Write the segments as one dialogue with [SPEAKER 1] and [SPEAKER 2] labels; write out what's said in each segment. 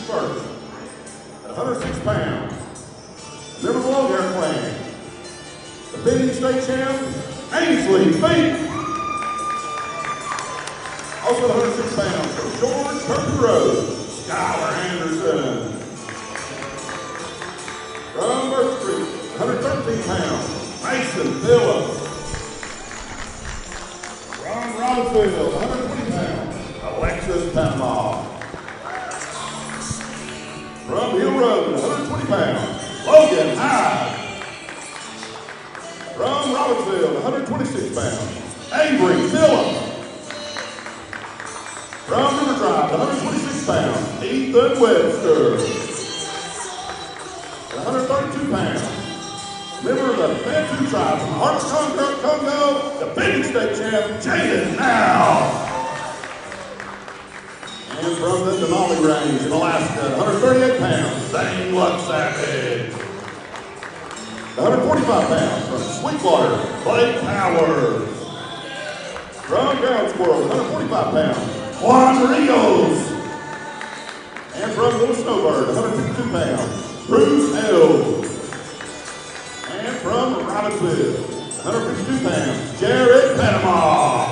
[SPEAKER 1] first. At 106 pounds, number below their clan, the defending state champ, Ainsley Fink. Also at 106 pounds, from George Turkey Road, Skylar Anderson. From Varsity, 113 pounds, Mason Phillips. From Robbinsville, 120 pounds, Alexis Panama. From Hill Road, 120 pounds, Logan Hyde. From Robbinsville, 126 pounds, Avery Phillips. From River Drive, 126 pounds, Ethan Webster. 132 pounds, member of the Bantu tribe from Hearts Congo, defending state champ, Jaden Now. And from the Denali Range in Alaska, 138 pounds, Zane Luck Savage. 145 pounds from Sweetwater, Blake Powers. From Ground Squirrel, 145 pounds, Juan Rios. And from Little Snowbird, 152 pounds, Bruce L. And from Robbinsville, 152 pounds, Jared Panama.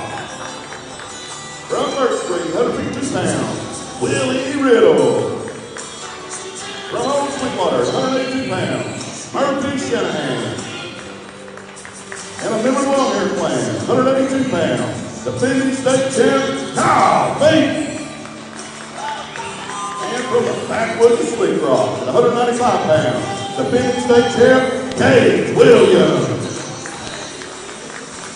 [SPEAKER 1] From Third Street, 152 pounds, Willie Riddle. From Old Sweetwater, 182 pounds, Murphy Shanahan. And a member of the Longhair Clan, 182 pounds, defending state champ, Kyle Fink. And from the backwoods of Sleep Rock, at 195 pounds, defending state champ, Gage Williams.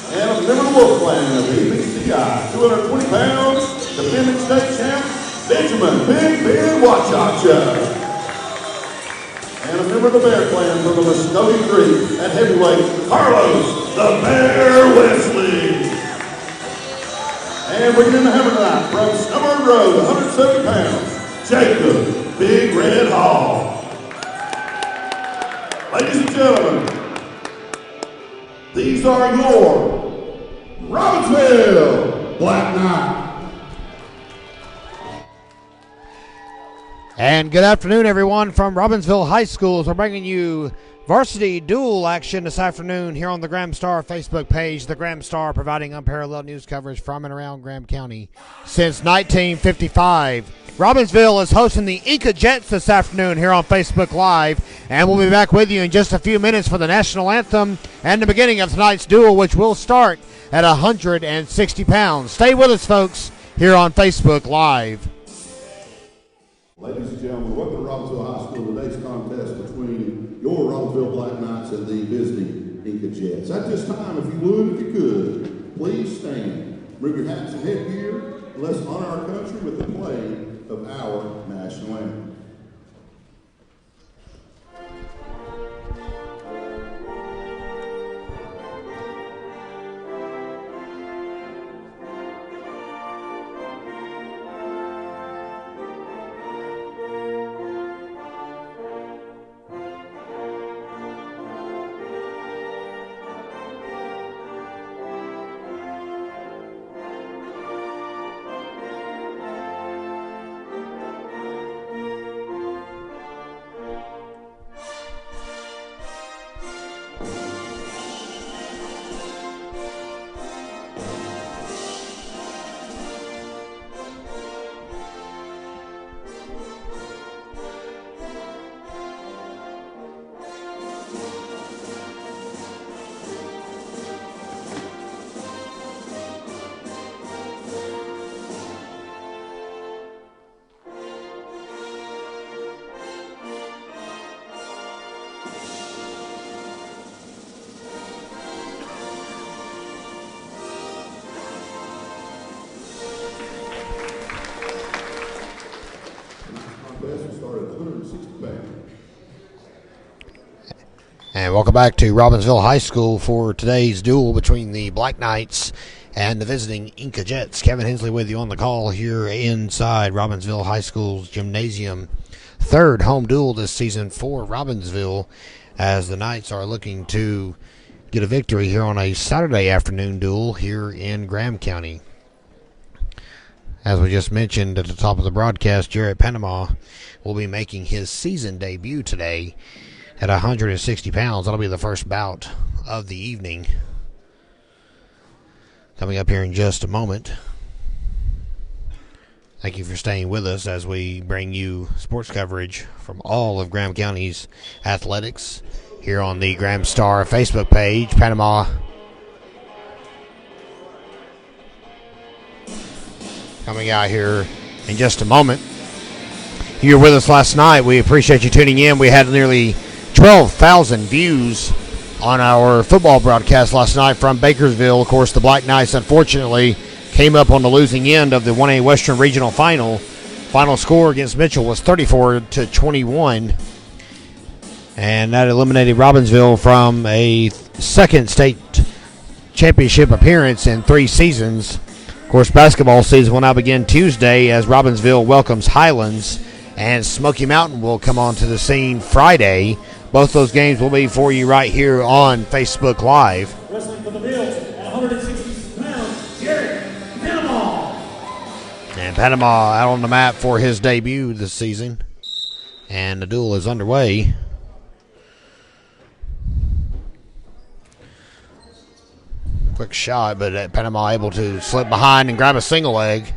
[SPEAKER 1] And a member of the Wolf Clan of EBCI, 220 pounds, defending state champ, Benjamin Big Ben Wachacha. And a member of the Bear Clan from the Muskogee Creek at heavyweight, Carlos the Bear Wesley. And bringing in the hammer tonight from Snowbird Road, 170 pounds, Jacob Big Red Hall. Ladies and gentlemen, these are your Robbinsville Black Knights.
[SPEAKER 2] And good afternoon, everyone, from Robbinsville High School. We're bringing you varsity duel action this afternoon here on the Graham Star Facebook page. The Graham Star providing unparalleled news coverage from and around Graham County since 1955. Robbinsville is hosting the Enka Jets this afternoon here on Facebook Live, and we'll be back with you in just a few minutes for the national anthem and the beginning of tonight's duel, which will start at 160 pounds. Stay with us, folks, here on Facebook Live.
[SPEAKER 1] Ladies and gentlemen, welcome to Robbinsville High School. Today's contest between your Robbinsville Black Knights and the visiting Enka Jets. At this time, if you would, if you could, please stand. Remove your hats and headgear. Let's honor our country with the play of our national anthem.
[SPEAKER 2] And welcome back to Robbinsville High School for today's duel between the Black Knights and the visiting Enka Jets. Kevin Hensley with you on the call here inside Robbinsville High School's gymnasium. Third home duel this season for Robbinsville as the Knights are looking to get a victory here on a Saturday afternoon duel here in Graham County. As we just mentioned at the top of the broadcast, Jarrett Panama will be making his season debut today at 160 pounds. That'll be the first bout of the evening. Coming up here in just a moment. Thank you for staying with us as we bring you sports coverage from all of Graham County's athletics here on the Graham Star Facebook page. Panama coming out here in just a moment. You were with us last night. We appreciate you tuning in. We had nearly 12,000 views on our football broadcast last night from Bakersville. Of course, the Black Knights, unfortunately, came up on the losing end of the 1A Western Regional Final. Final score against Mitchell was 34-21. And that eliminated Robbinsville from a second state championship appearance in 3 seasons. Of course, basketball season will now begin Tuesday as Robbinsville welcomes Highlands, and Smoky Mountain will come onto the scene Friday. Both those games will be for you right here on Facebook Live.
[SPEAKER 3] Wrestling for the Bills at 160 pounds, Jarrett Panama.
[SPEAKER 2] And Panama out on the map for his debut this season. And the duel is underway. Quick shot, but Panama able to slip behind and grab a single leg.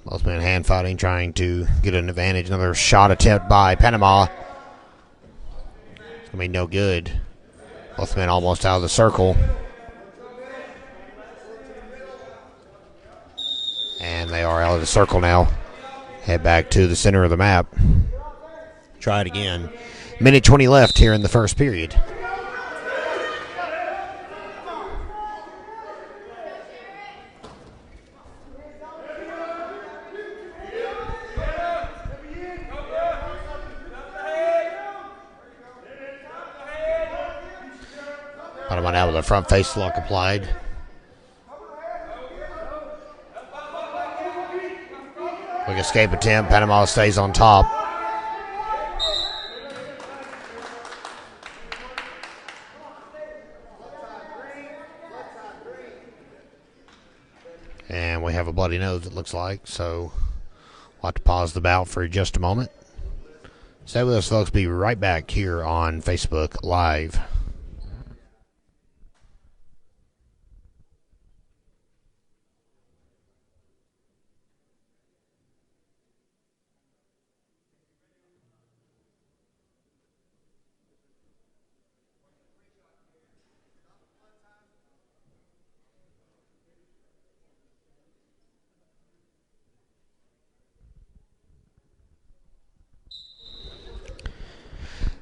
[SPEAKER 2] Both men hand fighting, trying to get an advantage. Another shot attempt by Panama. It's going to be no good. Both men almost out of the circle. And they are out of the circle now. Head back to the center of the map. Try it again. Minute 20 left here in the first period. Panama now with a front face lock applied. Quick escape attempt. Panama stays on top. And we have a bloody nose, it looks like. So we'll have to pause the bout for just a moment. Stay with us, folks. Be right back here on Facebook Live.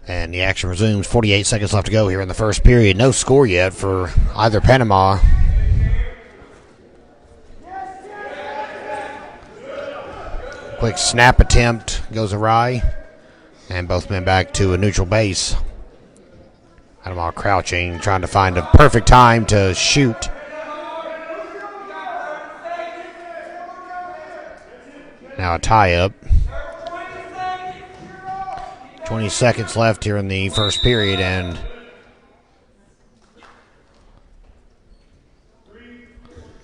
[SPEAKER 2] And the action resumes. 48 seconds left to go here in the first period. No score yet for either Panama. Quick snap attempt goes awry. And both men back to a neutral base. Panama crouching, trying to find a perfect time to shoot. Now a tie-up. 20 seconds left here in the first period, and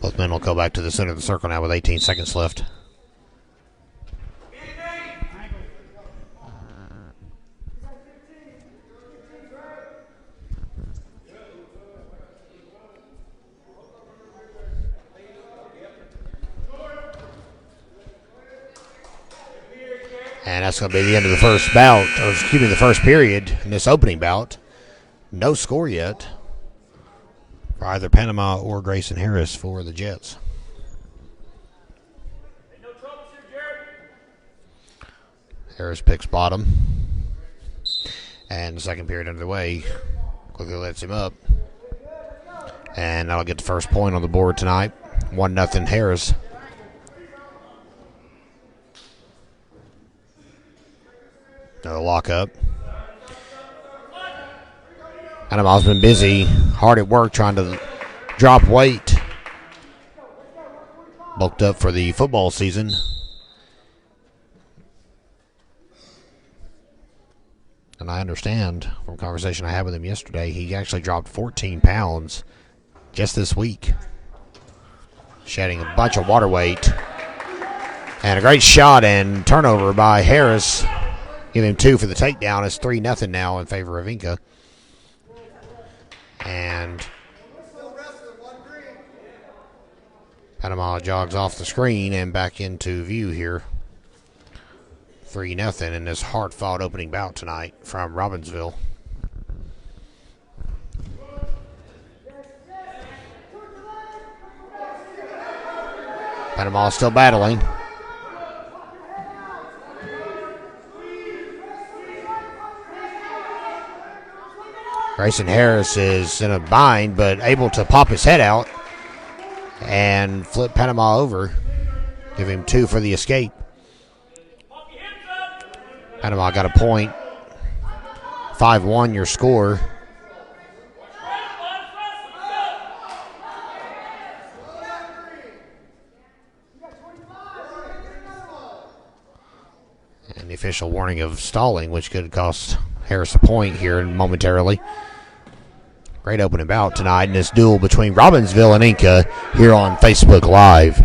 [SPEAKER 2] both men will go back to the center of the circle now with 18 seconds left. And that's going to be the end of the first bout, or excuse me, the first period in this opening bout. No score yet for either Panama or Grayson Harris for the Jets. Harris picks bottom. And the second period underway. Quickly lets him up. And that'll get the first point on the board tonight. 1-0 Harris. Another lockup. Panama's been busy, hard at work trying to drop weight. bulked up for the football season. And I understand from a conversation I had with him yesterday, he actually dropped 14 pounds just this week, shedding a bunch of water weight. And a great shot and turnover by Harris. Give him 2 for the takedown. It's 3-0 now in favor of Enka. And Panama jogs off the screen and back into view here. 3-0 in this hard-fought opening bout tonight from Robbinsville. Panama still battling. Grayson Harris is in a bind, but able to pop his head out and flip Panama over. Give him 2 for the escape. Panama got a point. 5-1 your score. And the official warning of stalling, which could cost Harris a point here momentarily. Great opening bout tonight in this duel between Robbinsville and Enka here on Facebook Live.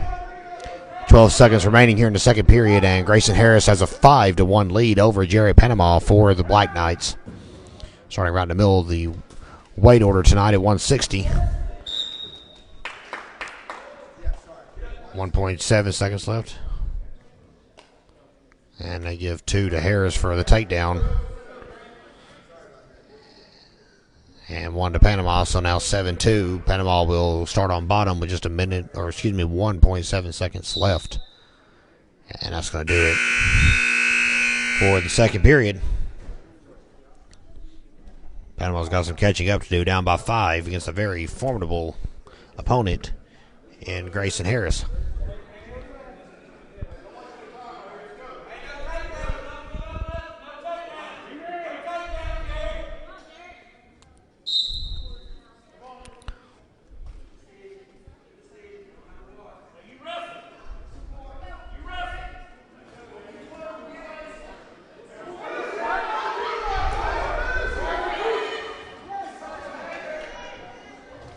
[SPEAKER 2] 12 seconds remaining here in the second period, and Grayson Harris has a 5-1 lead over Jerry Panama for the Black Knights. Starting right in the middle of the weight order tonight at 160. 1.7 seconds left. And they give 2 to Harris for the takedown. And 1 to Panama, so now 7-2. Panama will start on bottom with just 1.7 seconds left. And that's going to do it for the second period. Panama's got some catching up to do, down by 5 against a very formidable opponent in Grayson Harris.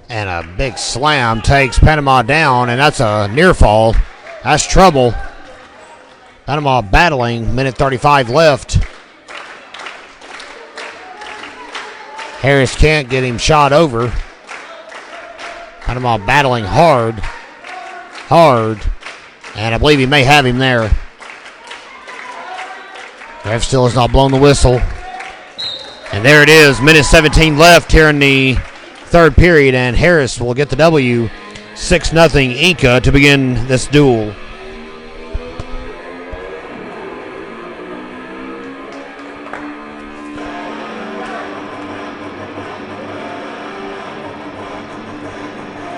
[SPEAKER 2] And a big slam takes Panama down, and that's a near fall. That's trouble. Panama battling, minute 35 left. Harris can't get him shot over. Panama battling hard. And I believe he may have him there. Ref still has not blown the whistle. And there it is, minute 17 left here in the third period, and Harris will get the W. 6-0 Enka to begin this duel.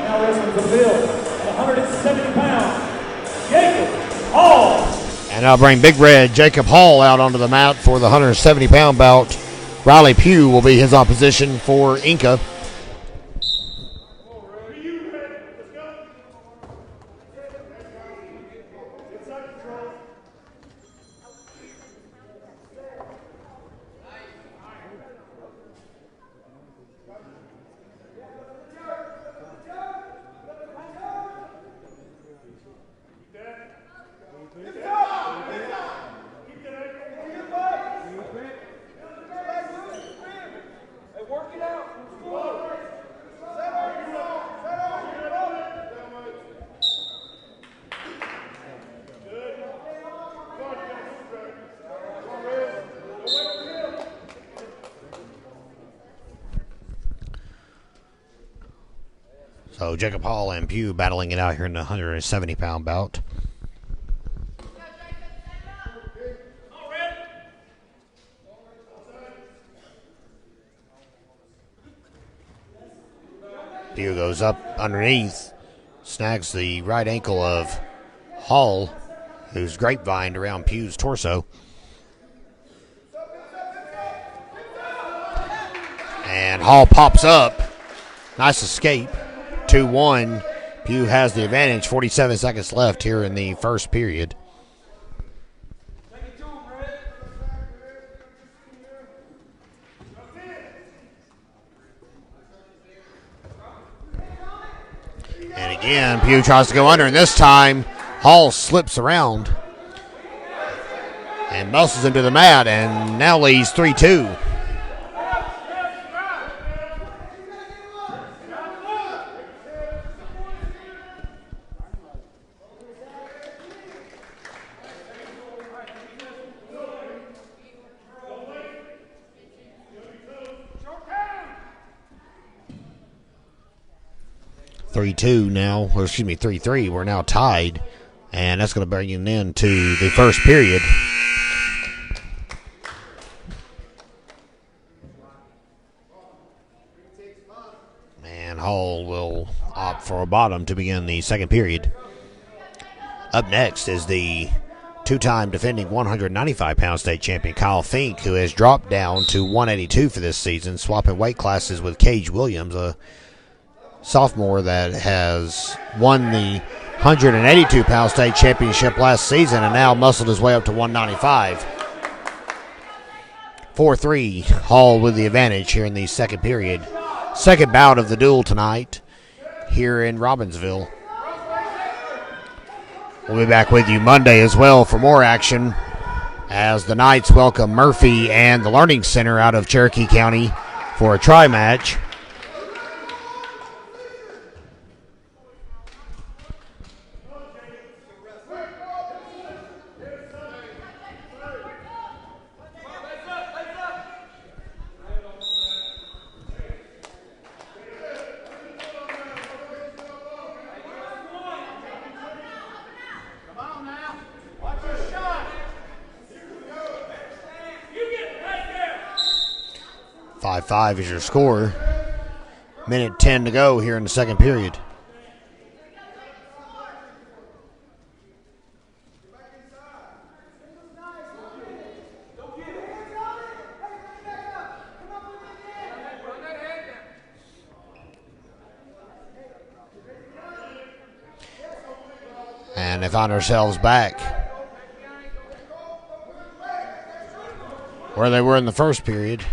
[SPEAKER 3] Now wrestling for the field at 170 pounds, Jacob Hall.
[SPEAKER 2] And I'll bring Big Red Jacob Hall out onto the mat for the 170-pound bout. Riley Pugh will be his opposition for Enka. So Jacob Hall and Pugh battling it out here in the 170-pound bout. Pugh goes up underneath, snags the right ankle of Hall, who's grapevined around Pugh's torso. And Hall pops up. Nice escape. 2-1 Pugh has the advantage. 47 seconds left here in the first period. And again, Pugh tries to go under, and this time Hall slips around and muscles him to the mat, and now leads 3-2. Now, or excuse me, 3-3. We're now tied, and that's going to bring an end to the first period. And Hall will opt for a bottom to begin the second period. Up next is the two-time defending 195-pound state champion Kyle Fink, who has dropped down to 182 for this season, swapping weight classes with Cage Williams, a sophomore that has won the 182-pound state championship last season and now muscled his way up to 195. 4-3, Hall with the advantage here in the second period. Second bout of the duel tonight here in Robbinsville. We'll be back with you Monday as well for more action as the Knights welcome Murphy and the Learning Center out of Cherokee County for a tri-match. Five is your score. Minute 10 to go here in the second period. And they find ourselves back where they were in the first period.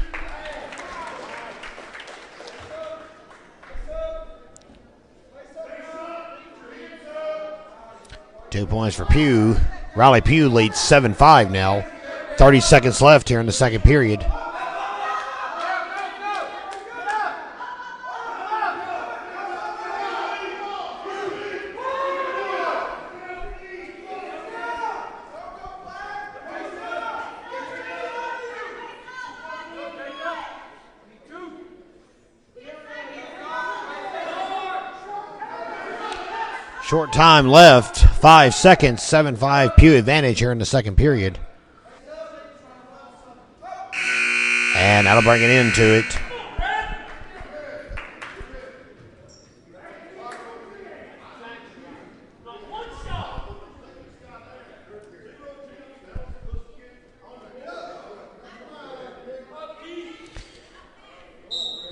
[SPEAKER 2] Two points for Pugh. Riley Pugh leads 7-5 now. 30 seconds left here in the second period. Short time left, 5 seconds, 7-5 Pugh advantage here in the second period. And that'll bring it into it.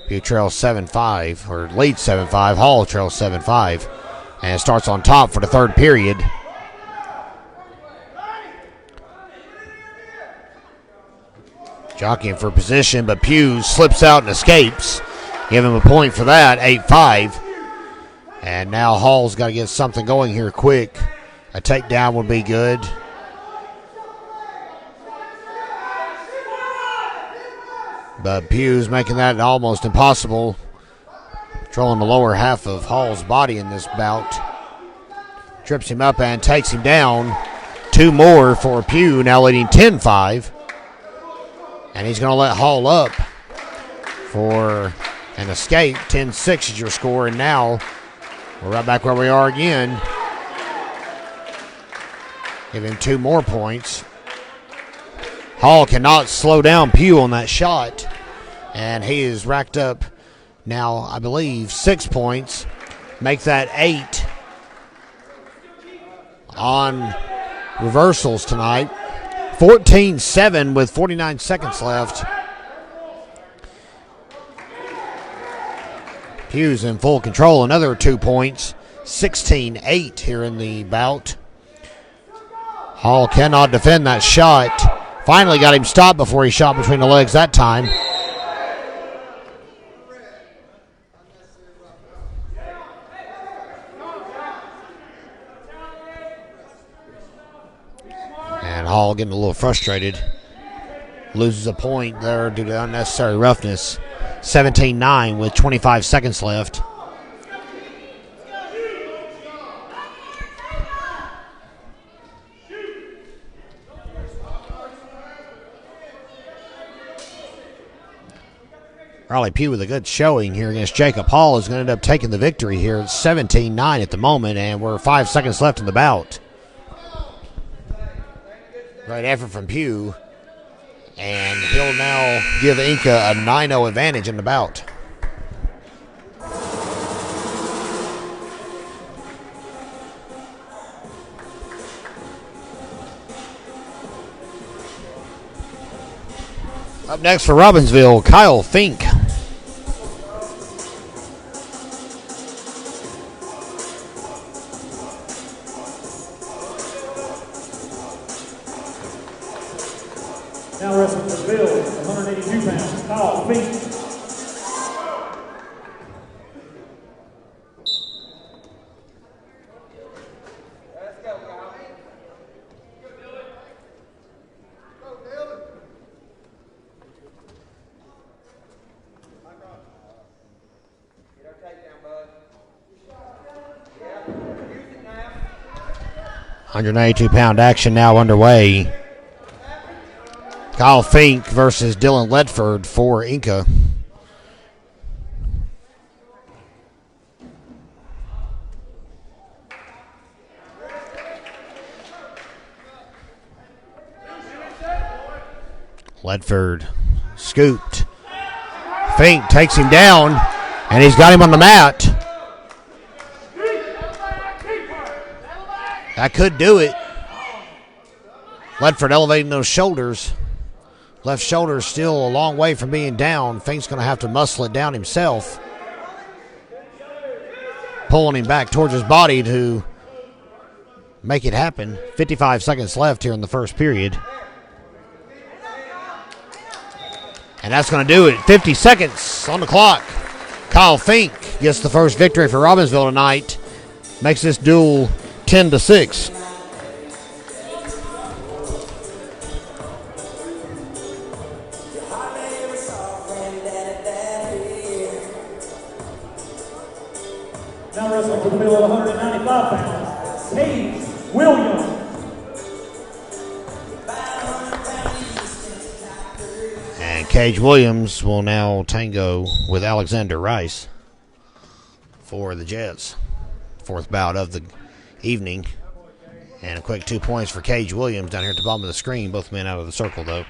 [SPEAKER 2] Pugh trails 7-5, or leads 7-5. Hall trails 7-5. And it starts on top for the third period. Jockeying for position, but Pugh slips out and escapes. Give him a point for that, 8-5. And now Hall's got to get something going here quick. A takedown would be good. But Pugh's making that almost impossible. Controlling the lower half of Hall's body in this bout. Trips him up and takes him down. Two more for Pugh, now leading 10-5. And he's going to let Hall up for an escape. 10-6 is your score, and now we're right back where we are again. Give him two more points. Hall cannot slow down Pugh on that shot, and he is racked up now, I believe, 6 points. Make that 8 on reversals tonight. 14-7 with 49 seconds left. Pugh's in full control. Another 2 points. 16-8 here in the bout. Hall cannot defend that shot. Finally got him stopped before he shot between the legs that time. And Hall getting a little frustrated. Loses a point there due to unnecessary roughness. 17-9 with 25 seconds left. Riley Pugh with a good showing here against Jacob Hall is going to end up taking the victory here. It's 17-9 at the moment, and we're 5 seconds left in the bout. Great effort from Pugh, and he'll now give Enka a 9-0 advantage in the bout. Up next for Robbinsville, Kyle Fink.
[SPEAKER 3] Now wrestling for Bill, 182 pounds, Kyle Fink.
[SPEAKER 2] £192 action now underway. Kyle Fink versus Dylan Ledford for Enka. Ledford scooped. Fink takes him down, and he's got him on the mat. That could do it. Ledford elevating those shoulders. Left shoulder still a long way from being down. Fink's going to have to muscle it down himself. Pulling him back towards his body to make it happen. 55 seconds left here in the first period. And that's going to do it. 50 seconds on the clock. Kyle Fink gets the first victory for Robbinsville tonight. Makes this duel 10-6.
[SPEAKER 3] Now wrestling for the middle of 195 pounds, Cage Williams.
[SPEAKER 2] And Cage Williams will now tango with Alexander Rice for the Jets. Fourth bout of the evening. And a quick 2 points for Cage Williams down here at the bottom of the screen. Both men out of the circle, though.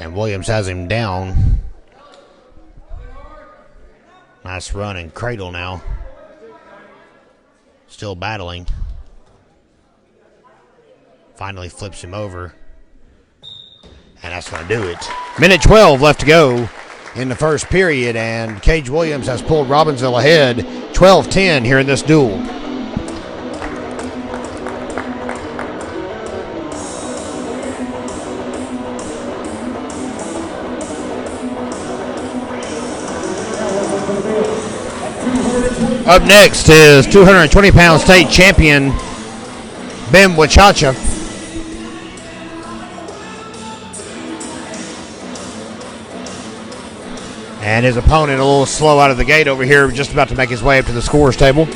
[SPEAKER 2] And Williams has him down. Nice run and cradle now. Still battling. Finally flips him over. And that's going to do it. Minute 12 left to go in the first period. And Cage Williams has pulled Robbinsville ahead 12-10 here in this duel. Up next is 220-pound state champion Ben Wachacha. And his opponent a little slow out of the gate over here, just about to make his way up to the scores table.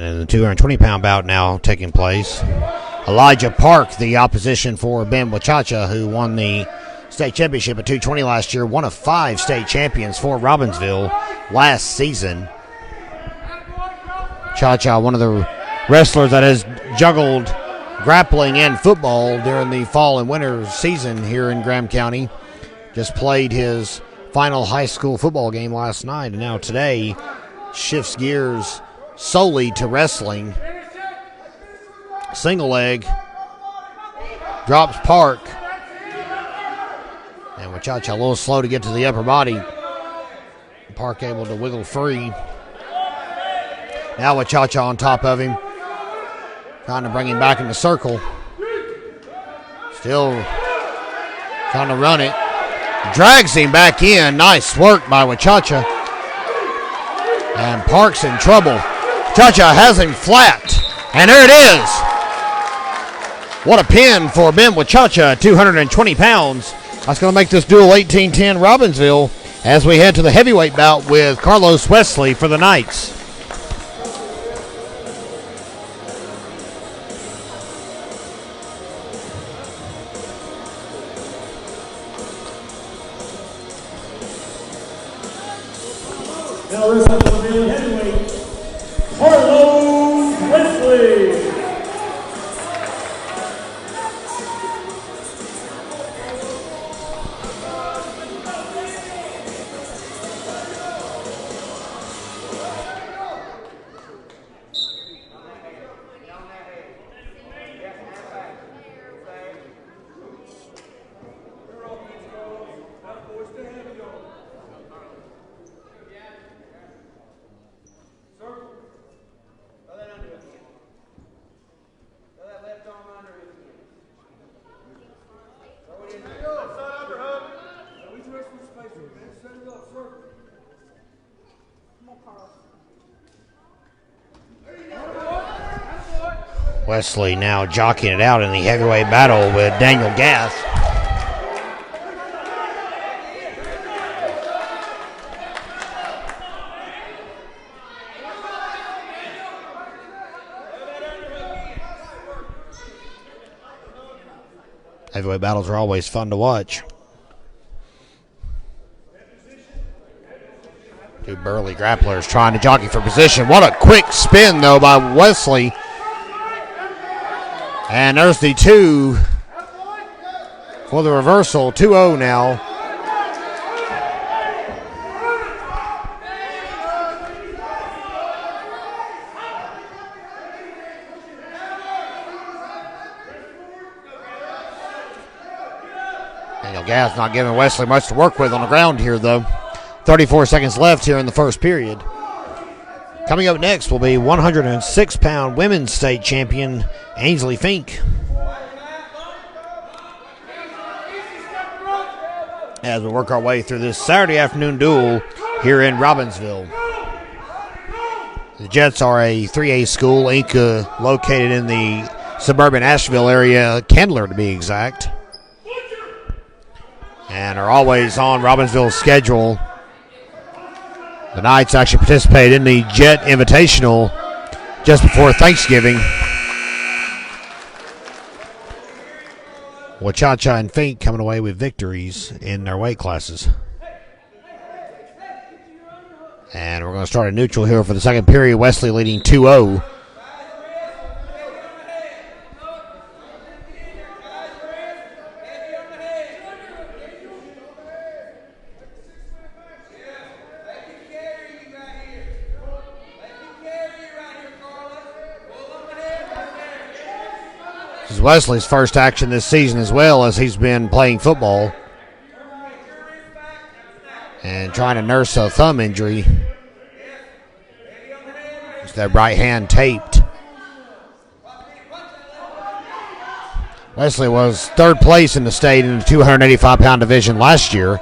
[SPEAKER 2] And in the 220-pound bout now taking place, Elijah Park, the opposition for Ben Wachacha, who won the state championship at 220 last year, one of 5 state champions for Robbinsville last season. Wachacha, one of the wrestlers that has juggled grappling and football during the fall and winter season here in Graham County. Just played his final high school football game last night, and now today shifts gears solely to wrestling. Single leg, drops Park, and Wachacha a little slow to get to the upper body. Park able to wiggle free. Now Wachacha on top of him, trying to bring him back in the circle. Still trying to run it. Drags him back in. Nice work by Wachacha. And Park's in trouble. Wachacha has him flat. And there it is. What a pin for Ben Wachacha, 220 pounds. That's going to make this duel 18-10 Robbinsville as we head to the heavyweight bout with Carlos Wesley for the Knights.
[SPEAKER 3] Now wrestling for the heavyweight, Carlos Wesley.
[SPEAKER 2] Wesley now jockeying it out in the heavyweight battle with Daniel Gath. Heavyweight battles are always fun to watch. Two burly grapplers trying to jockey for position. What a quick spin, though, by Wesley. And there's the 2 for the reversal. 2-0 now. Daniel Gath not giving Wesley much to work with on the ground here, though. 34 seconds left here in the first period. Coming up next will be 106-pound women's state champion Ainsley Fink. As we work our way through this Saturday afternoon duel here in Robbinsville. The Jets are a 3A school, Enka, located in the suburban Asheville area, Kendler to be exact, and are always on Robbinsville's schedule. The Knights actually participated in the Jet Invitational just before Thanksgiving. Wachacha and Fink coming away with victories in their weight classes. And we're going to start a neutral here for the second period. Wesley leading 2-0. This is Wesley's first action this season as well, as he's been playing football and trying to nurse a thumb injury. It's that right hand taped. Wesley was third place in the state in the 285-pound division last year.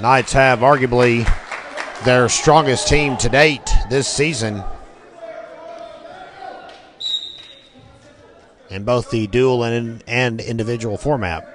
[SPEAKER 2] Knights have arguably their strongest team to date this season in both the dual and individual format.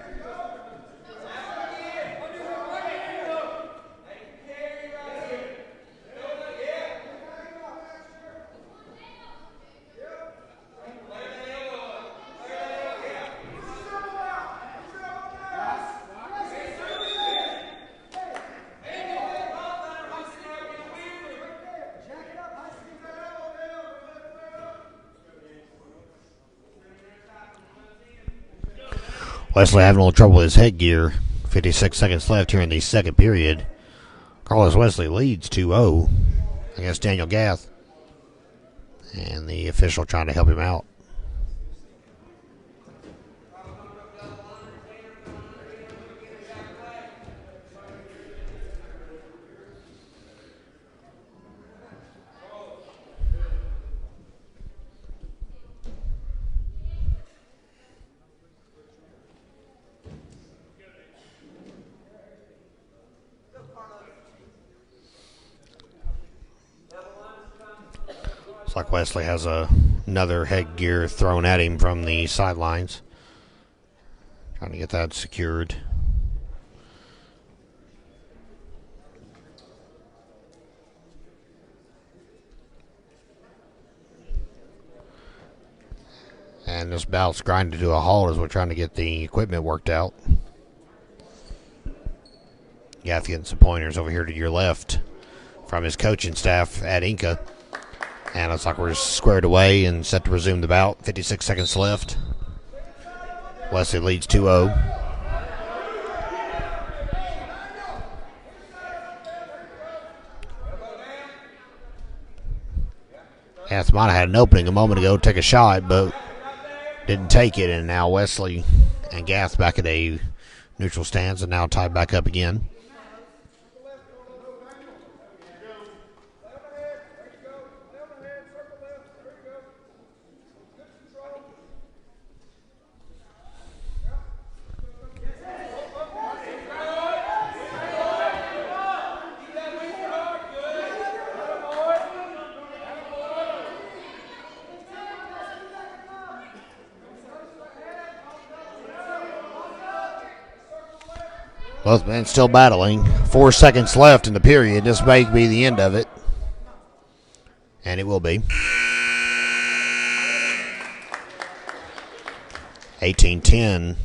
[SPEAKER 2] Wesley having a little trouble with his headgear. 56 seconds left here in the second period. Carlos Wesley leads 2-0 against Daniel Gath. And the official trying to help him out. Like Wesley has another headgear thrown at him from the sidelines. Trying to get that secured. And this bout's grinded to a halt as we're trying to get the equipment worked out. Gath getting some pointers over here to your left from his coaching staff at Enka. And looks like we're squared away and set to resume the bout. 56 seconds left. Wesley leads 2-0. Gath might have had an opening a moment ago to take a shot, but didn't take it. And now Wesley and Gath back at a neutral stance and now tied back up again. Both men still battling. 4 seconds left in the period. This may be the end of it. And it will be. 18-10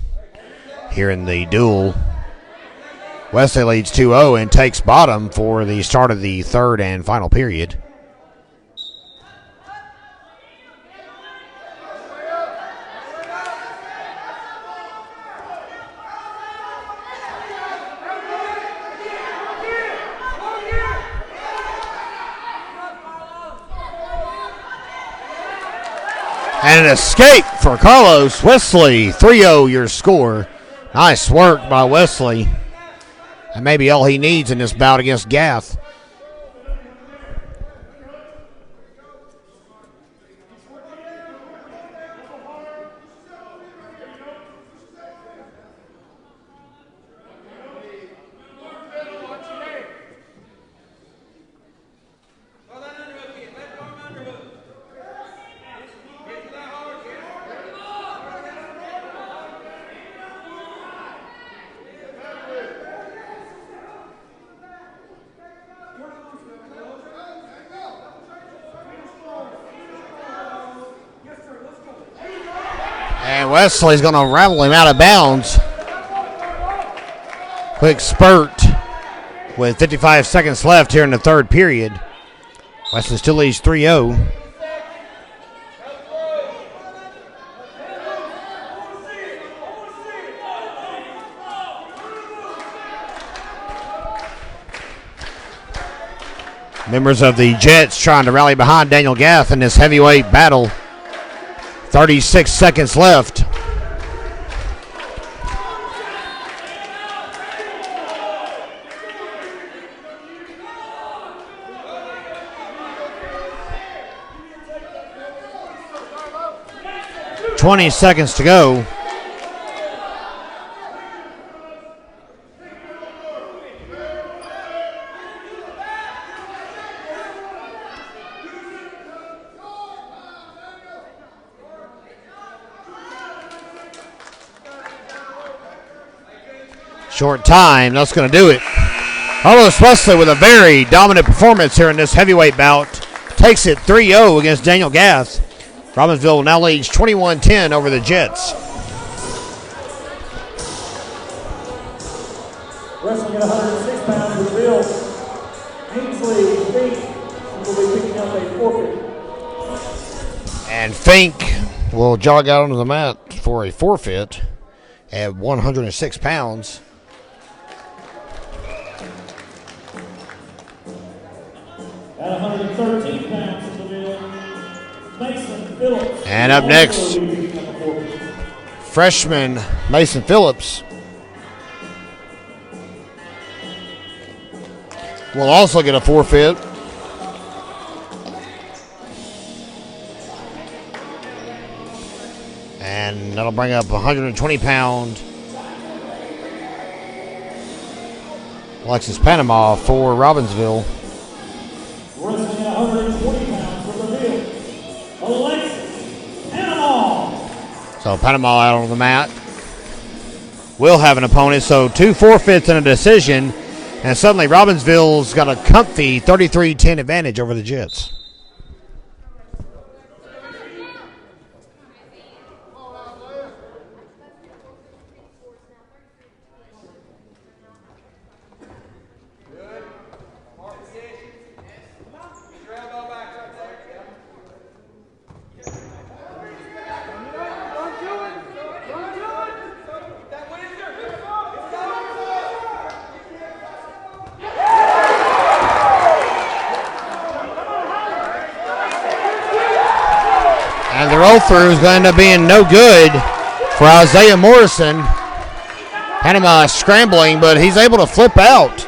[SPEAKER 2] here in the duel. Wesley leads 2-0 and takes bottom for the start of the third and final period. And an escape for Carlos Wesley. 3-0 your score. Nice work by Wesley. And maybe all he needs in this bout against Gath. Wesley's going to rattle him out of bounds. Quick spurt with 55 seconds left here in the third period. Wesley still leads 3-0. Members of the Jets trying to rally behind Daniel Gath in this heavyweight battle. 36 seconds left. "20 seconds to go. Short time, that's going to do it. Carlos Wesley with a very dominant performance here in this heavyweight bout. Takes it 3-0 against Daniel Gath. Robbinsville now leads 21-10 over the Jets.
[SPEAKER 3] Wrestling at 106 pounds with Bill Ainsley Fink will be picking up a forfeit.
[SPEAKER 2] And Fink will jog out onto the mat for a forfeit. at 106 pounds.
[SPEAKER 3] At 113 pounds in the middle, Mason Phillips.
[SPEAKER 2] And up next, freshman Mason Phillips will also get a forfeit. And that'll bring up 120-pound Alexis Panama for Robbinsville.
[SPEAKER 3] Wrestling at 120 pounds from the field, Alexis Panama.
[SPEAKER 2] So Panama out on the mat. Will have an opponent, so 2 forfeits and a decision. And suddenly Robbinsville's got a comfy 33-10 advantage over the Jets. And the roll through is going to end up being no good for Isaiah Morrison. Panama is scrambling, but he's able to flip out.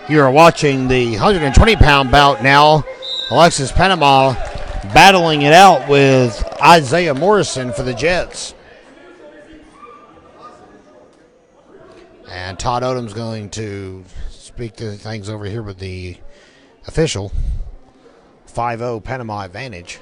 [SPEAKER 2] You are watching the 120-pound bout now. Alexis Panama battling it out with Isaiah Morrison for the Jets. And Todd Odom's going to speak to things over here with the official. 5-0 Panama advantage.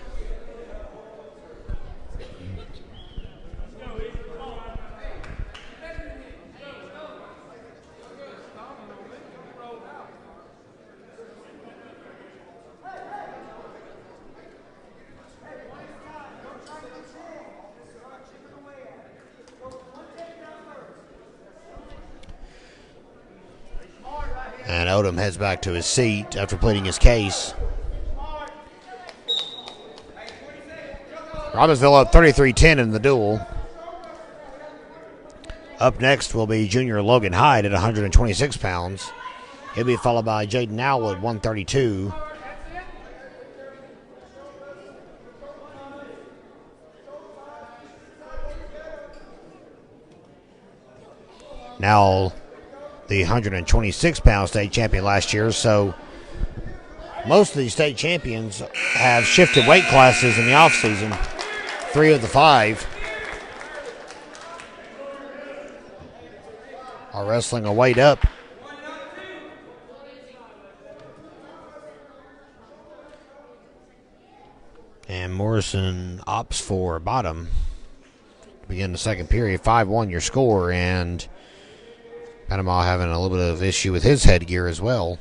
[SPEAKER 2] And Odom heads back to his seat after pleading his case. Robbinsville up 33-10 in the duel. Up next will be junior Logan Hyde at 126 pounds. He'll be followed by Jaden Owl at 132. Now the 126-pound state champion last year, so most of these state champions have shifted weight classes in the offseason. 3 of the 5 are wrestling a weight up. And Morrison opts for bottom to begin the second period. 5-1 your score, and Panama having a little bit of issue with his headgear as well.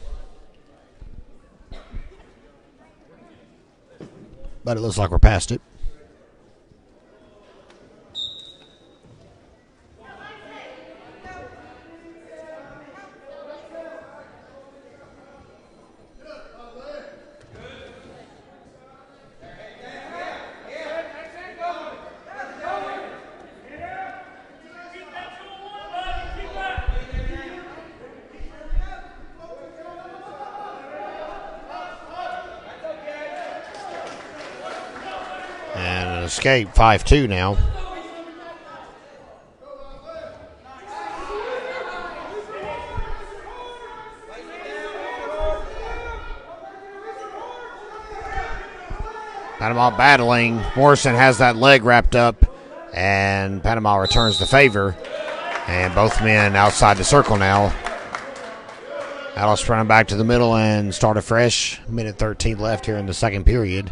[SPEAKER 2] But it looks like we're past it. Escape 5-2 now. Panama battling. Morrison has that leg wrapped up, and Panama returns the favor. And both men outside the circle now. Alice running back to the middle and start afresh. Minute 13 left here in the second period.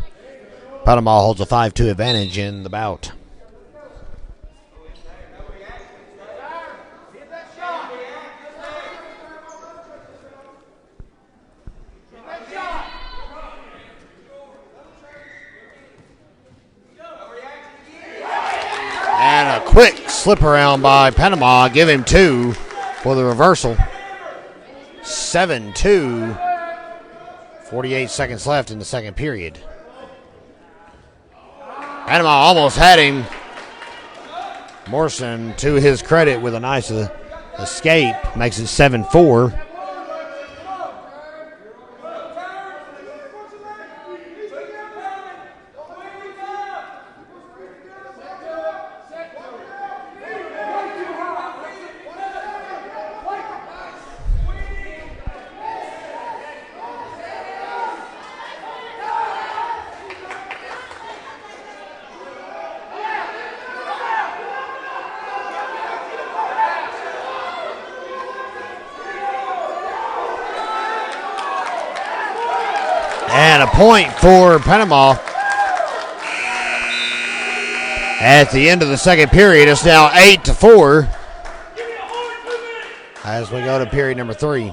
[SPEAKER 2] Panama holds a 5-2 advantage in the bout. And a quick slip around by Panama. Give him 2 for the reversal. 7-2. 48 seconds left in the second period. Panama almost had him. Morrison, to his credit, with a nice escape, makes it 7-4. And a point for Panama. At the end of the second period, it's now 8-4 as we go to period number 3.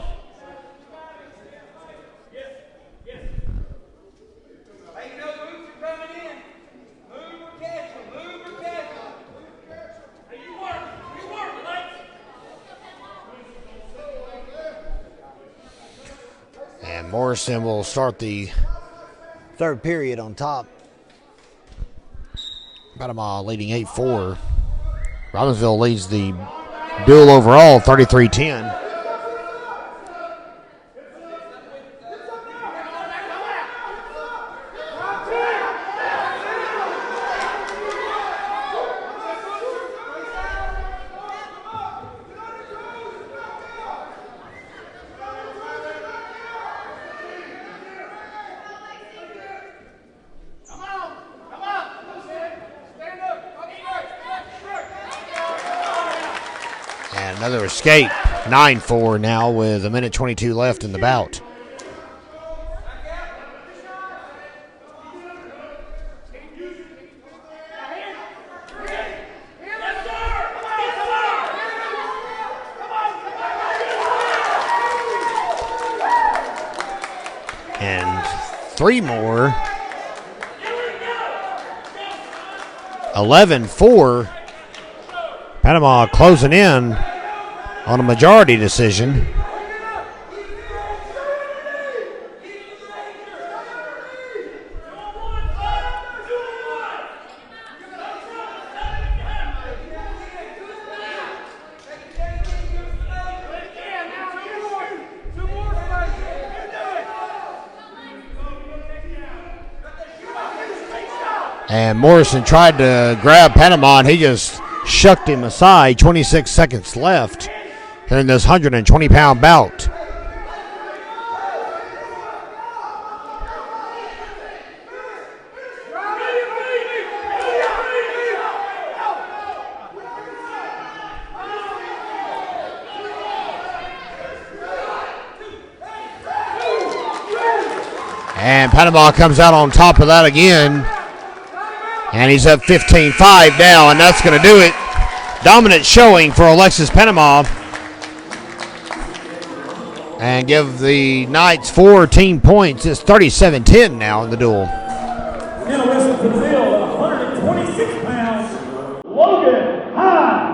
[SPEAKER 2] And Morrison will start the third period on top. Panama leading 8-4. Robbinsville leads the duel overall 33-10. Another escape, 9-4 now with a minute 22 left in the bout. And 3 more. 11-4. Panama closing in on a majority decision. And Morrison tried to grab Panama, and he just shucked him aside. 26 seconds left in this 120-pound bout. And Panama comes out on top of that again. And he's up 15-5 now, and that's going to do it. Dominant showing for Alexis Panama. And give the Knights 4 team points. It's 37-10 now in the duel.
[SPEAKER 3] Now wrestling to the field at 126 pounds, Logan Hyde.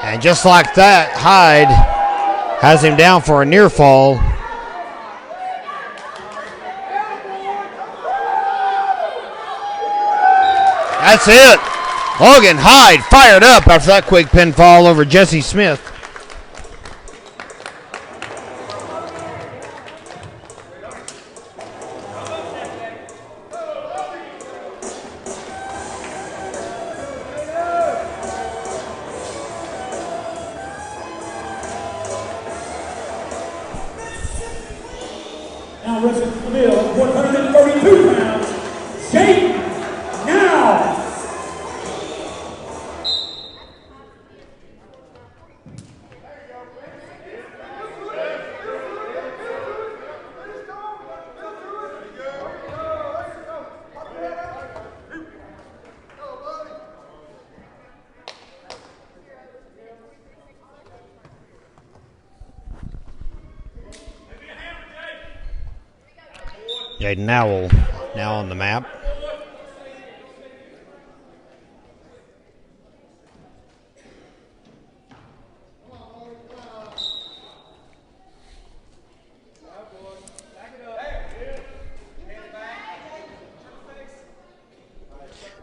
[SPEAKER 2] And just like that, Hyde has him down for a near fall. That's it. Logan Hyde fired up after that quick pinfall over Jesse Smith.
[SPEAKER 3] Now wrestling from the middle, 132 pounds, Jake Now.
[SPEAKER 2] Jaden Nowell now on the map.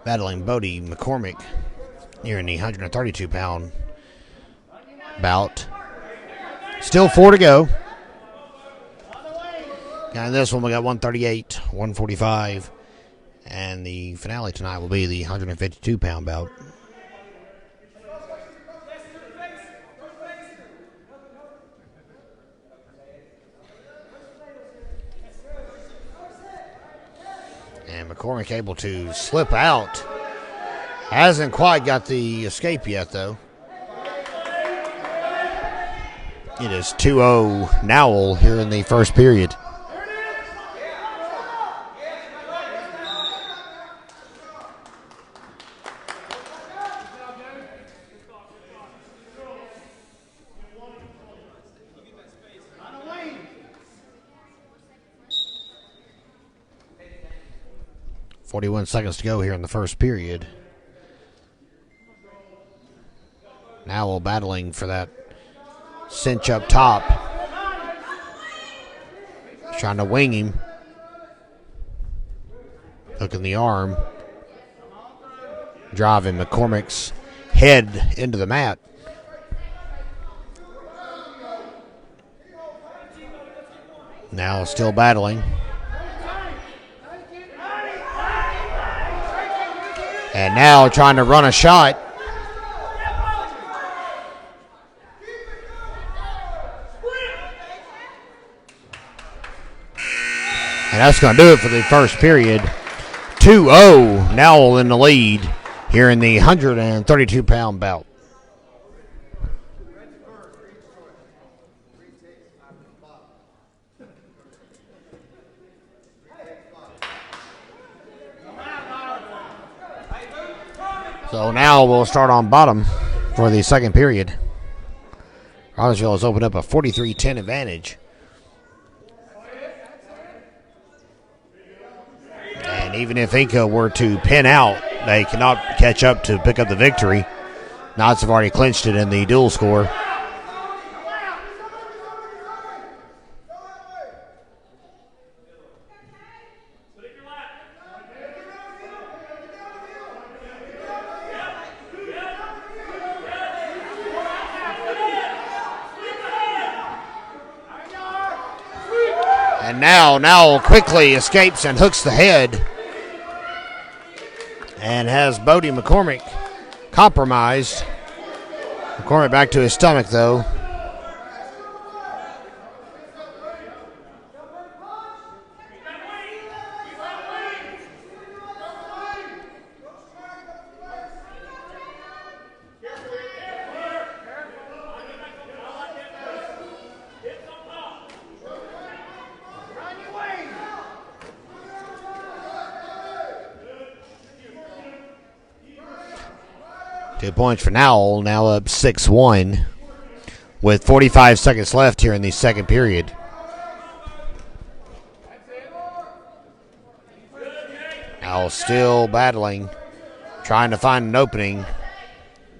[SPEAKER 2] Battling Bodie McCormick here in the 132-pound bout. Still 4 to go. And this one we got 138, 145, and the finale tonight will be the 152-pound bout. And McCormick able to slip out. Hasn't quite got the escape yet, though. It is 2-0 Nowell here in the first period. .41 seconds to go here in the first period. Nowell battling for that cinch up top. Trying to wing him. Hooking the arm. Driving McCormick's head into the mat. Now still battling. And now trying to run a shot. And that's going to do it for the first period. 2-0 Nowell in the lead here in the 132-pound bout. So now we'll start on bottom for the second period. Robbinsville has opened up a 43-10 advantage. And even if Enka were to pin out, they cannot catch up to pick up the victory. Knots have already clinched it in the dual score. And now Nowell quickly escapes and hooks the head. And has Bodie McCormick compromised. McCormick back to his stomach, though. Points for Nowell, now up 6-1 with 45 seconds left here in the second period. Nowell still battling, trying to find an opening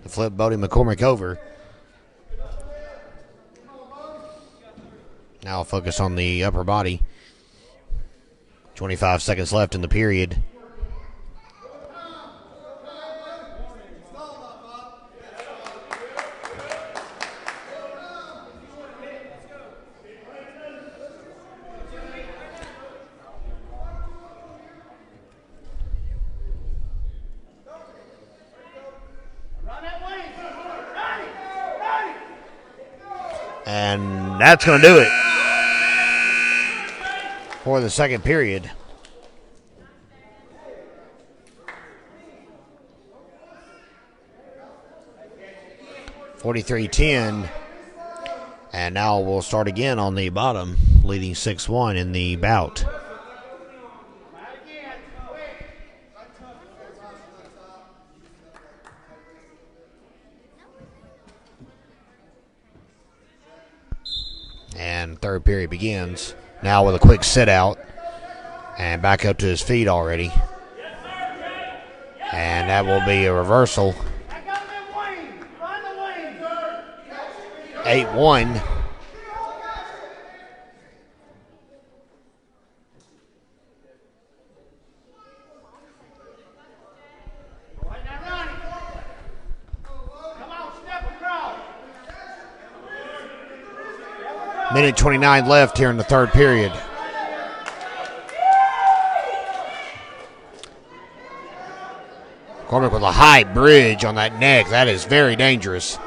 [SPEAKER 2] to flip Bodie McCormick over. Now focus on the upper body. 25 seconds left in the period. And that's going to do it for the second period. (43-10), and now we'll start again on the bottom, leading 6-1 in the bout. And third period begins now with a quick sit out and back up to his feet already. And that will be a reversal. 8-1. Minute 29 left here in the third period. McCormick with a high bridge on that neck. That is very dangerous.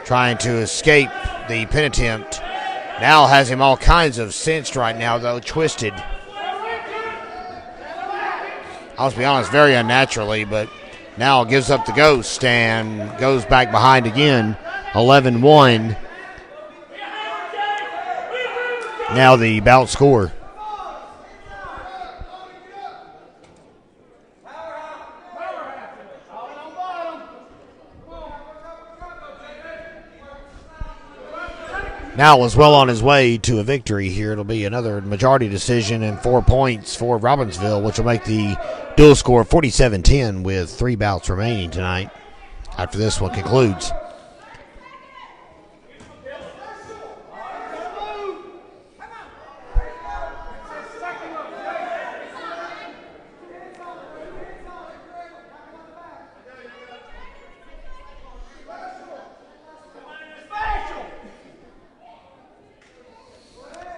[SPEAKER 2] Trying to escape the pin attempt. Now has him all kinds of cinched right now, though, twisted. I'll be honest, very unnaturally, but now gives up the ghost and goes back behind again. 11-1. Now the bout score. Now is well on his way to a victory here. It'll be another majority decision and 4 points for Robbinsville, which will make the dual score 47-10 with 3 bouts remaining tonight after this one concludes.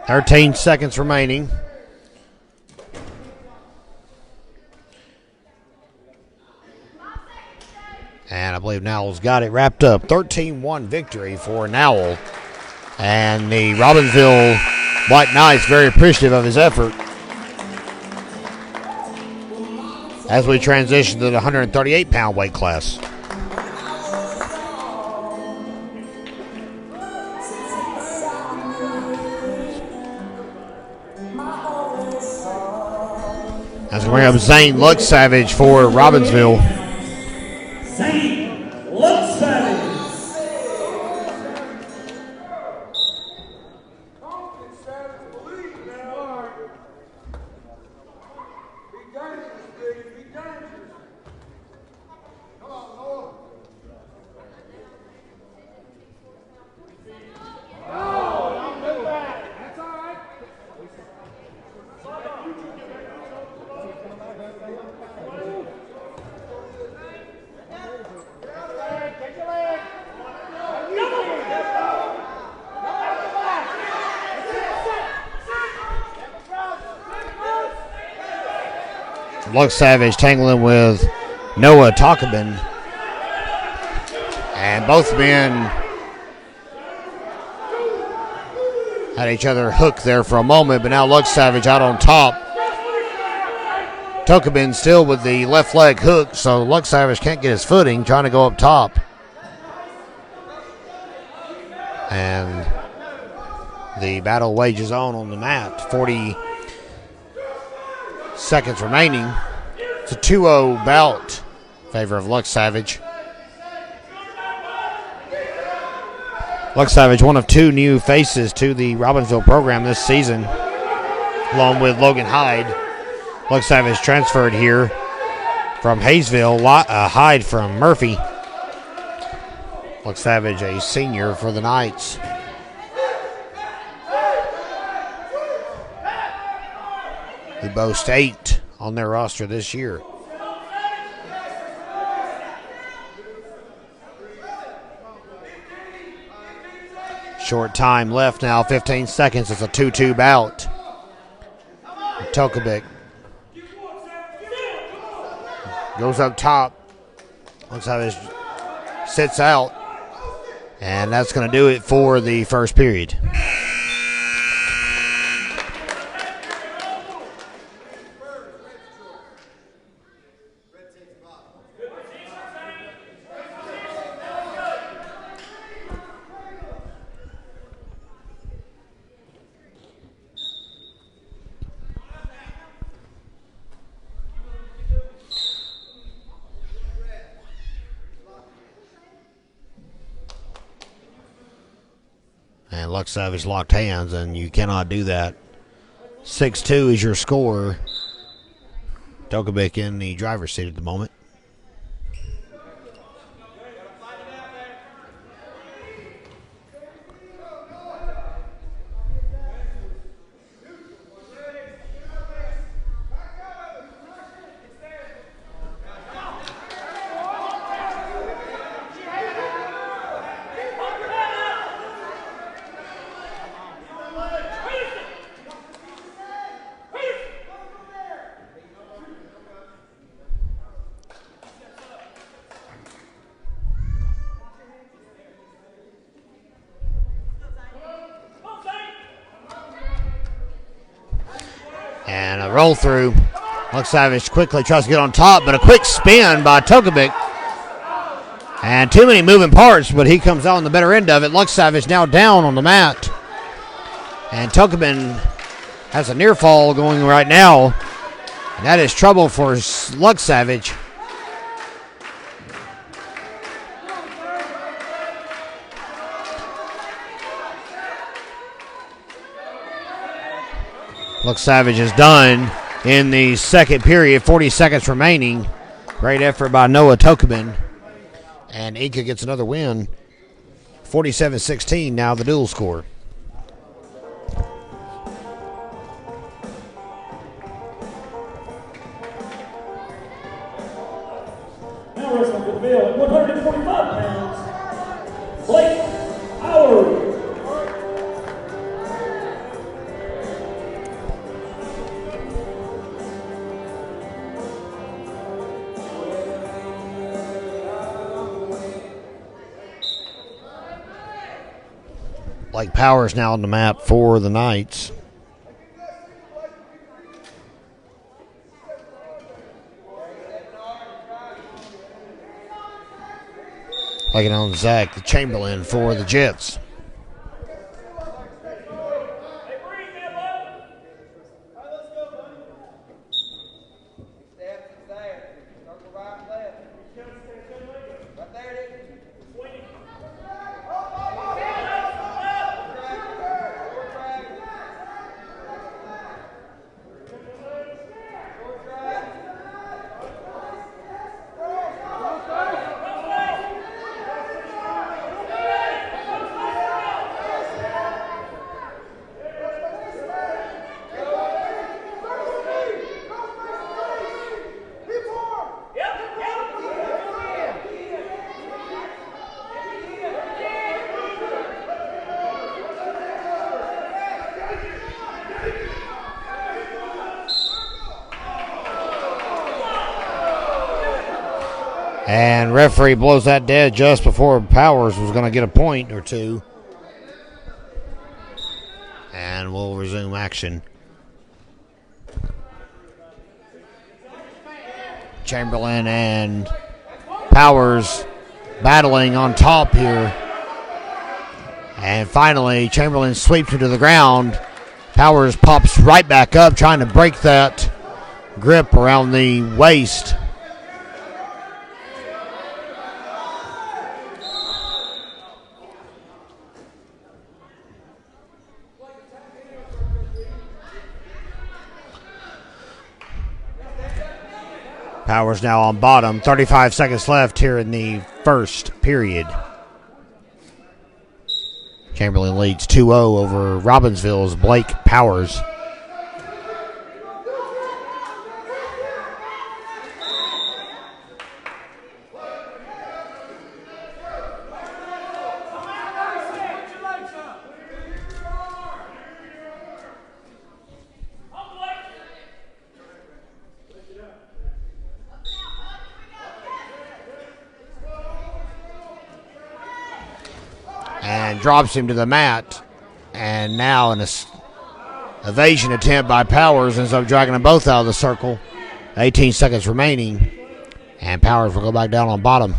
[SPEAKER 2] (13 seconds remaining. And I believe Nowell's got it wrapped up. 13-1 victory for Nowell. And the Robbinsville White Knights very appreciative of his effort. As we transition to the 138-pound weight class. As we bring up Zane Luck-Savage for Robbinsville.
[SPEAKER 3] Zane Luck-Savage.
[SPEAKER 2] Luck-Savage tangling with Noah Tokaban. And both men had each other hooked there for a moment, but now Luck-Savage out on top. Tokaban still with the left leg hook, so Luck-Savage can't get his footing, trying to go up top. And the battle wages on the mat. 40 seconds remaining. It's a 2-0 bout in favor of Luck-Savage. Luck-Savage, one of 2 new faces to the Robbinsville program this season, along with Logan Hyde. Luck-Savage transferred here from Hayesville, Hyde from Murphy. Luck-Savage, a senior for the Knights. who boast 8 on their roster this year. Short time left now, 15 seconds. It's a 2-2 bout. Tokaban goes up top. Looks like it sits out. And that's going to do it for the first period. And Luck Savage locked hands, and you cannot do that. 6-2 is your score. Tokaban in the driver's seat at the moment. And a roll through. Luck Savage quickly tries to get on top, but a quick spin by Tokaban. And too many moving parts, but he comes out on the better end of it. Luck Savage now down on the mat. And Tokaban has a near fall going right now. And that is trouble for Luck Savage. Luck Savage is done in the second period, 40 seconds remaining. Great effort by Noah Tokaban. And Enka gets another win. 47-16 now the dual score.
[SPEAKER 3] Now wrestling for the bill at 145 pounds, Blake Howard.
[SPEAKER 2] Blake Powers now on the map for the Knights. Taking on Zach Chamberlain for the Jets. And referee blows that dead just before Powers was going to get a point or two. And we'll resume action. Chamberlain and Powers battling on top here. And finally, Chamberlain sweeps him to the ground. Powers pops right back up, trying to break that grip around the waist. Powers now on bottom. 35 seconds left here in the first period. Chamberlain leads 2-0 over Robbinsville's Blake Powers. and drops him to the mat. And now an evasion attempt by Powers ends up dragging them both out of the circle. 18 seconds remaining, and Powers will go back down on bottom.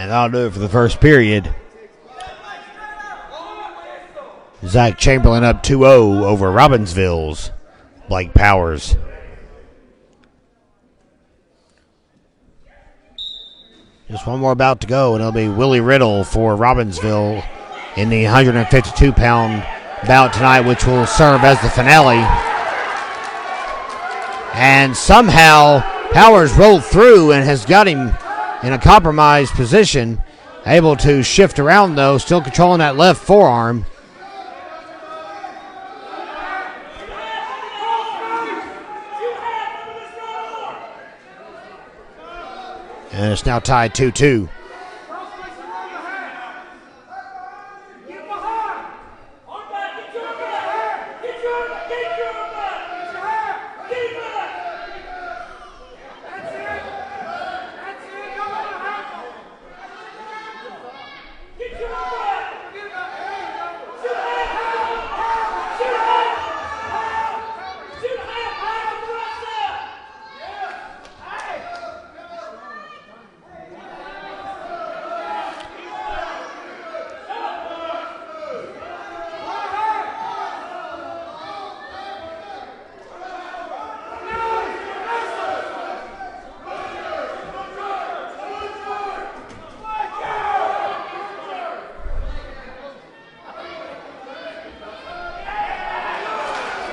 [SPEAKER 2] And that'll do it for the first period. Zach Chamberlain up 2-0 over Robbinsville's Blake Powers. Just one more bout to go, and it'll be Willie Riddle for Robbinsville in the 152-pound bout tonight, which will serve as the finale. And somehow Powers rolled through and has got him in a compromised position, able to shift around though, still controlling that left forearm. And it's now tied 2-2.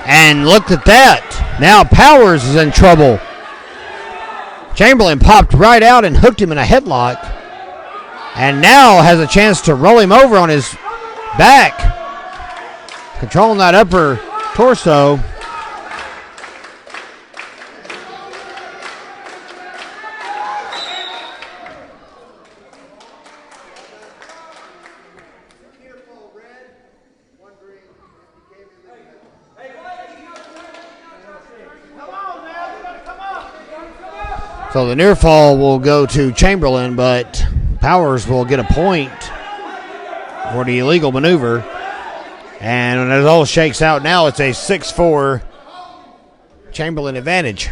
[SPEAKER 2] And look at that. Now Powers is in trouble. Chamberlain popped right out and hooked him in a headlock. And now has a chance to roll him over on his back. Controlling that upper torso. So the near fall will go to Chamberlain, but Powers will get a point for the illegal maneuver. And when it all shakes out now, it's a 6-4 Chamberlain advantage.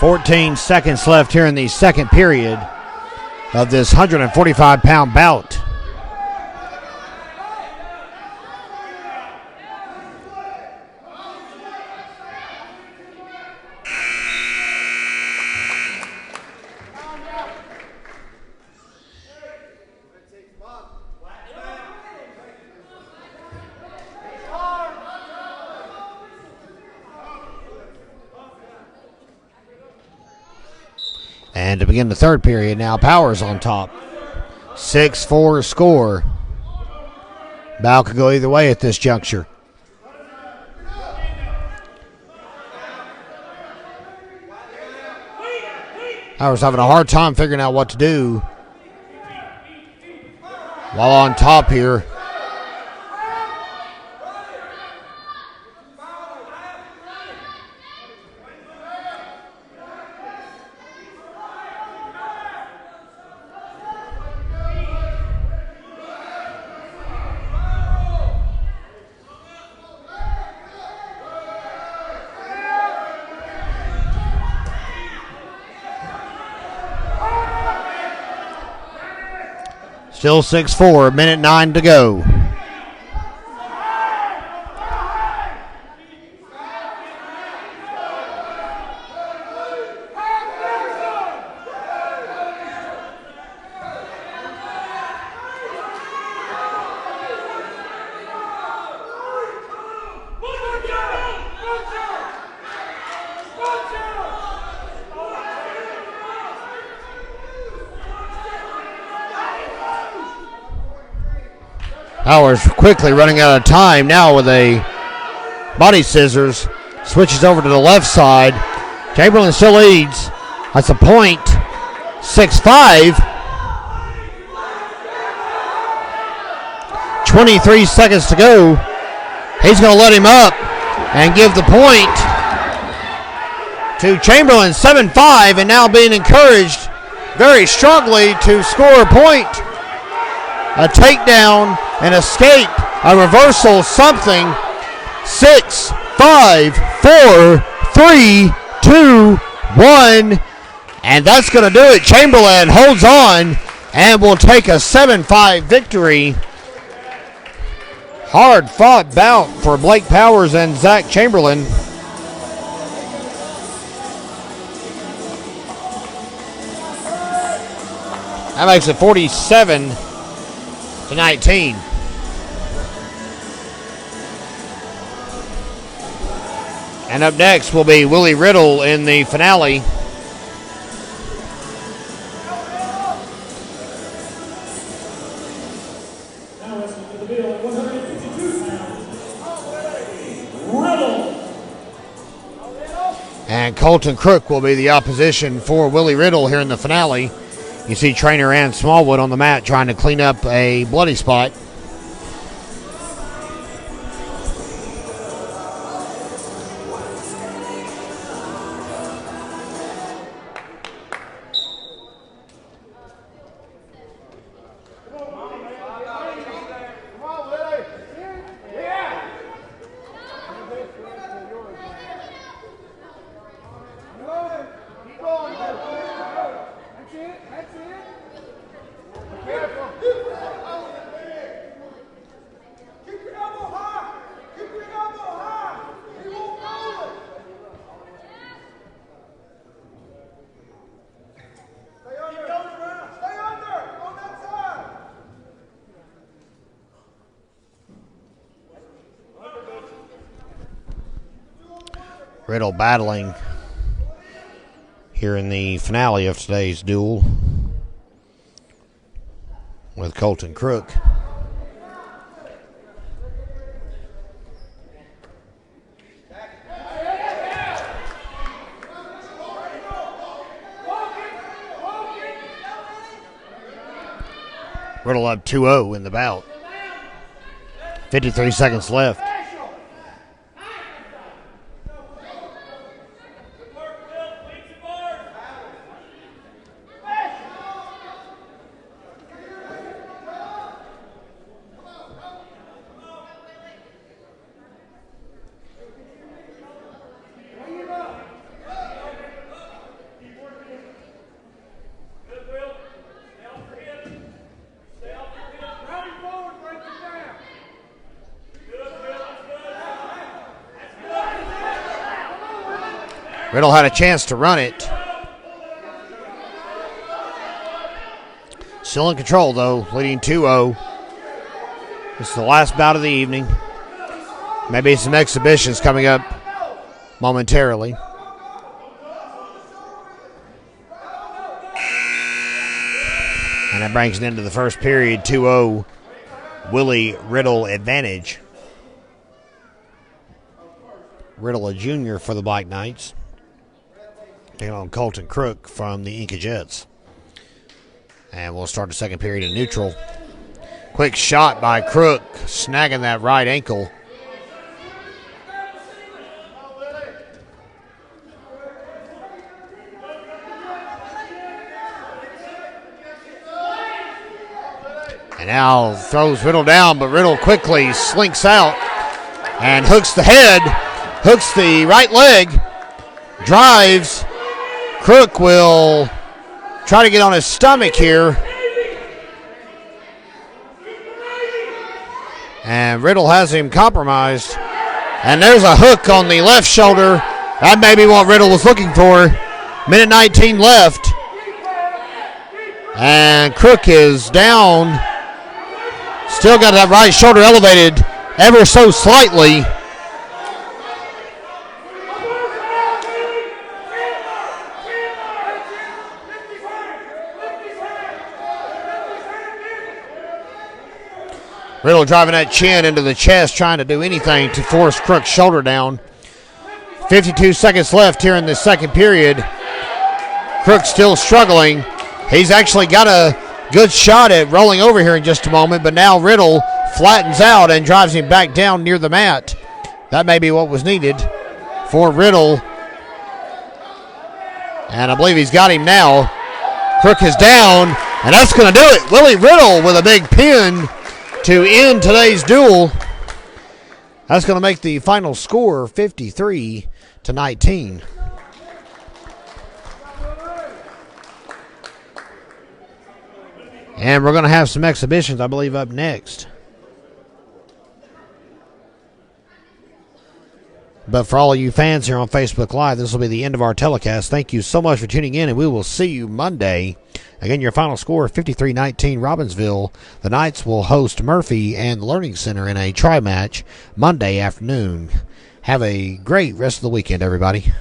[SPEAKER 2] "14 seconds left here in the second period of this 145-pound bout. And to begin the third period now, Powers on top. 6-4 score. Bout could go either way at this juncture. Powers having a hard time figuring out what to do while on top here. Still 6-4, minute 9 to go. Powers quickly running out of time now with a body scissors. Switches over to the left side. Chamberlain still leads. That's a point. 6-5. 23 seconds to go. He's going to let him up and give the point to Chamberlain. 7-5, and now being encouraged very strongly to score a point. A takedown, an escape, a reversal, something. 6, 5, 4, 3, 2, 1. And that's going to do it. Chamberlain holds on and will take a 7-5 victory. Hard fought bout for Blake Powers and Zach Chamberlain. That makes it 47-19. And up next will be Willie Riddle in the finale.
[SPEAKER 3] Now wrestling for the bill at 152 pounds, Riddle.
[SPEAKER 2] And Colton Crook will be the opposition for Willie Riddle here in the finale. You see trainer Ann Smallwood on the mat trying to clean up a bloody spot. Riddle battling here in the finale of today's duel with Colton Crook. Riddle up 2-0 in the bout. 53 seconds left. Riddle had a chance to run it. Still in control, though, leading 2-0. This is the last bout of the evening. Maybe some exhibitions coming up momentarily. And that brings an end to the first period. 2-0, Willie Riddle advantage. Riddle, a junior for the Black Knights, taking on Colton Crook from the Enka Jets. And we'll start the second period in neutral. Quick shot by Crook, snagging that right ankle. And now throws Riddle down, but Riddle quickly slinks out and hooks the head, hooks the right leg, drives. Crook will try to get on his stomach here. And Riddle has him compromised. And there's a hook on the left shoulder. That may be what Riddle was looking for. Minute 19 left. And Crook is down. Still got that right shoulder elevated ever so slightly. Riddle driving that chin into the chest, trying to do anything to force Crook's shoulder down. 52 seconds left here in the second period. Crook still struggling. He's actually got a good shot at rolling over here in just a moment, but now Riddle flattens out and drives him back down near the mat. That may be what was needed for Riddle. And I believe he's got him now. Crook is down, and that's going to do it. Willie Riddle with a big pin to end today's duel. That's going to make the final score 53-19. And we're going to have some exhibitions, I believe, up next. But for all of you fans here on Facebook Live, this will be the end of our telecast. Thank you so much for tuning in, and we will see you Monday. Again, your final score, 53-19 Robbinsville. The Knights will host Murphy and the Learning Center in a tri-match Monday afternoon. Have a great rest of the weekend, everybody.